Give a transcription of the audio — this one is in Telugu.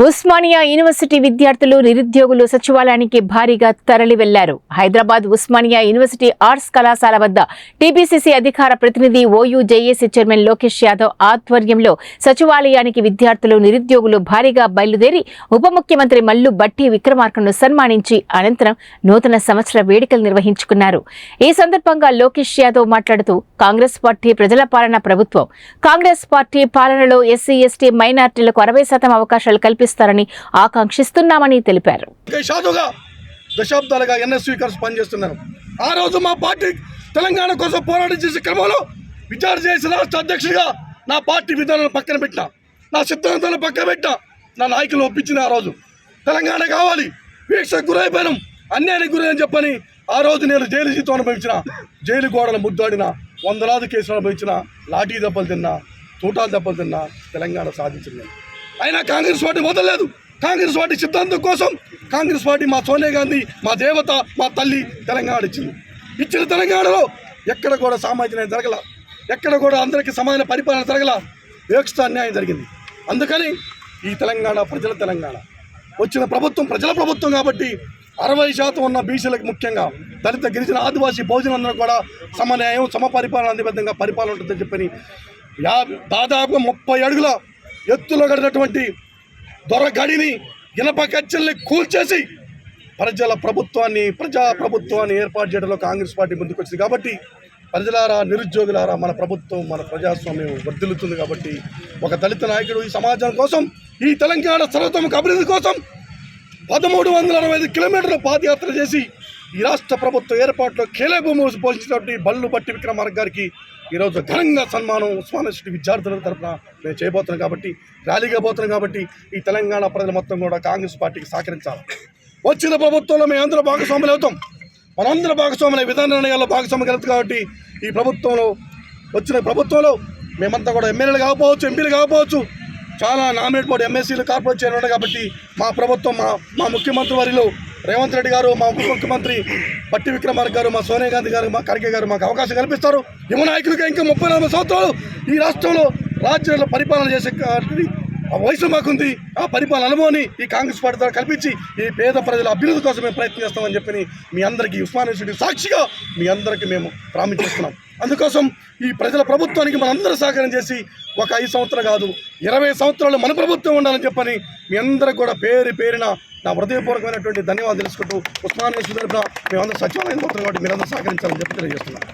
ఉస్మానియా యూనివర్సిటీ విద్యార్థులు నిరుద్యోగులు సచివాలయానికి భారీగా తరలి వెళ్లారు. హైదరాబాద్ ఉస్మానియా యూనివర్సిటీ ఆర్ట్స్ కళాశాల వద్ద టీపీసీసీ అధికార ప్రతినిధి OU JAC chairman Lokesh Yadav ఆధ్వర్యంలో సచివాలయానికి విద్యార్థులు నిరుద్యోగులు భారీగా బయలుదేరి ఉప ముఖ్యమంత్రి మల్లు బట్టి విక్రమార్కను సన్మానించి అనంతరం నూతన సంవత్సర వేడుకలు నిర్వహించుకున్నారు. ఈ సందర్భంగా లోకేష్ యాదవ్ మాట్లాడుతూ కాంగ్రెస్ పార్టీ ప్రజల పాలన ప్రభుత్వం. కాంగ్రెస్ పార్టీ పాలనలో ఎస్సీ ఎస్టీ మైనార్టీలకు 60% అవకాశాలు కల్పిస్తారని ఆకాంక్షిస్తున్నామని తెలిపారు. దశాబ్దాలుగా ఎన్ఎస్వి కలిసి పనిచేస్తున్నారు. ఆ రోజు మా పార్టీ తెలంగాణ కోసం పోరాటం చేసే క్రమంలో విచారణ చేసిన రాష్ట్ర అధ్యక్షుడిగా నా పార్టీ విధానాలను పక్కన పెట్టిన, నా సిద్ధాంతాలను పక్కన పెట్టిన, నా నాయకులను ఒప్పించిన. ఆ రోజు తెలంగాణ కావాలి, వీక్షకు గురైపోయినాం, అన్యాయానికి గురైన చెప్పని ఆ రోజు నేను జైలు జీతం అనుభవించిన, జైలు గోడలు ముద్దాడిన, వందలాది కేసులు అనుభవించిన, లాఠీ దెబ్బలు తిన్నా, తూటాలు దెబ్బలు తిన్నా తెలంగాణ సాధించింది. అయినా కాంగ్రెస్ పార్టీ వదలలేదు. కాంగ్రెస్ పార్టీ సిద్ధాంతం కోసం కాంగ్రెస్ పార్టీ మా సోనియా గాంధీ, మా దేవత, మా తల్లి తెలంగాణ ఇచ్చిన తెలంగాణలో ఎక్కడ కూడా సామాజిక న్యాయం జరగల, ఎక్కడ కూడా అందరికీ సమాన పరిపాలన జరగల, వివక్ష అన్యాయం జరిగింది. అందుకని ఈ తెలంగాణ ప్రజల తెలంగాణ వచ్చిన ప్రభుత్వం ప్రజల ప్రభుత్వం కాబట్టి 60% ఉన్న బీసీలకు, ముఖ్యంగా దళిత గిరిజన ఆదివాసీ బహుజనులందరూ కూడా సమన్యాయం సమపరిపాలన అందే విధంగా పరిపాలన ఉంటుందని చెప్పని దాదాపుగా 30 అడుగుల ఎత్తులో కడినటువంటి దొరగడిని, ఇనప కచ్చల్ని కూల్చేసి ప్రజల ప్రభుత్వాన్ని, ప్రజాప్రభుత్వాన్ని ఏర్పాటు చేయడంలో కాంగ్రెస్ పార్టీ ముందుకు వచ్చింది. కాబట్టి ప్రజలారా, నిరుద్యోగులారా, మన ప్రభుత్వం, మన ప్రజాస్వామ్యం వర్ధిల్లుతుంది. కాబట్టి ఒక దళిత నాయకుడు ఈ సమాజం కోసం, ఈ తెలంగాణ సర్వతోముఖ అభివృద్ధి కోసం 1365 కిలోమీటర్ల పాదయాత్ర చేసి ఈ రాష్ట్ర ప్రభుత్వ ఏర్పాటులో కీలకభూమి పోషించినటువంటి మల్లు బట్టి విక్రమార్క గారికి ఈరోజు ఘనంగా సన్మానం ఉస్మానియా యూనివర్సిటీ విద్యార్థుల తరఫున మేము చేయబోతున్నాం. కాబట్టి ర్యాలీగా పోతున్నాం. కాబట్టి ఈ తెలంగాణ ప్రజలు మొత్తం కూడా కాంగ్రెస్ పార్టీకి సహకరించాలి. వచ్చిన ప్రభుత్వంలో మేము అందరూ భాగస్వాములు అవుతాం. మనందరూ భాగస్వాములు విధాన నిర్ణయాల్లో భాగస్వామ్యం కలుగుతుంది. కాబట్టి ఈ ప్రభుత్వంలో వచ్చిన ప్రభుత్వంలో మేమంతా కూడా ఎమ్మెల్యేలు కాకపోవచ్చు, ఎంపీలు కాకపోవచ్చు, చాలా నామినేట్ బోర్డు ఎంఎస్సీలు కార్పొరేట్ చేయడం. కాబట్టి మా ప్రభుత్వం, మా ముఖ్యమంత్రి వారిలో రేవంత్ రెడ్డి గారు, మా ఉప ముఖ్యమంత్రి బట్టి విక్రమార్క గారు, మా సోనియా గాంధీ గారు, మా ఖర్గే గారు మాకు అవకాశం కల్పిస్తారు. యువ నాయకులుగా ఇంకా 34 సంవత్సరాలు ఈ రాష్ట్రంలో రాజ్యంలో పరిపాలన చేసే వయసు మాకుంది. ఆ పరిపాలన అనుభవాన్ని ఈ కాంగ్రెస్ పార్టీ ద్వారా కల్పించి ఈ పేద ప్రజల అభివృద్ధి కోసం మేము ప్రయత్నం చేస్తామని చెప్పి మీ అందరికీ ఉస్మానియా యూనివర్సిటీ సాక్షిగా మీ అందరికీ మేము ప్రామిస్ చేస్తున్నాం. అందుకోసం ఈ ప్రజల ప్రభుత్వానికి మనందరూ సహకారం చేసి ఒక 5 సంవత్సరాలు కాదు 20 సంవత్సరాలు మన ప్రభుత్వం ఉండాలని చెప్పని మీ అందరికి కూడా పేరున నా హృదయపూర్వకమైనటువంటి ధన్యవాదాలు తెలుసుకుంటూ ఉస్మానియా యూనివర్సిటీ తరఫున మేమందరూ సచివాలయం పోతున్నాం. కాబట్టి మీరందరూ సహకరించాలని చెప్పి తెలియజేస్తున్నాను.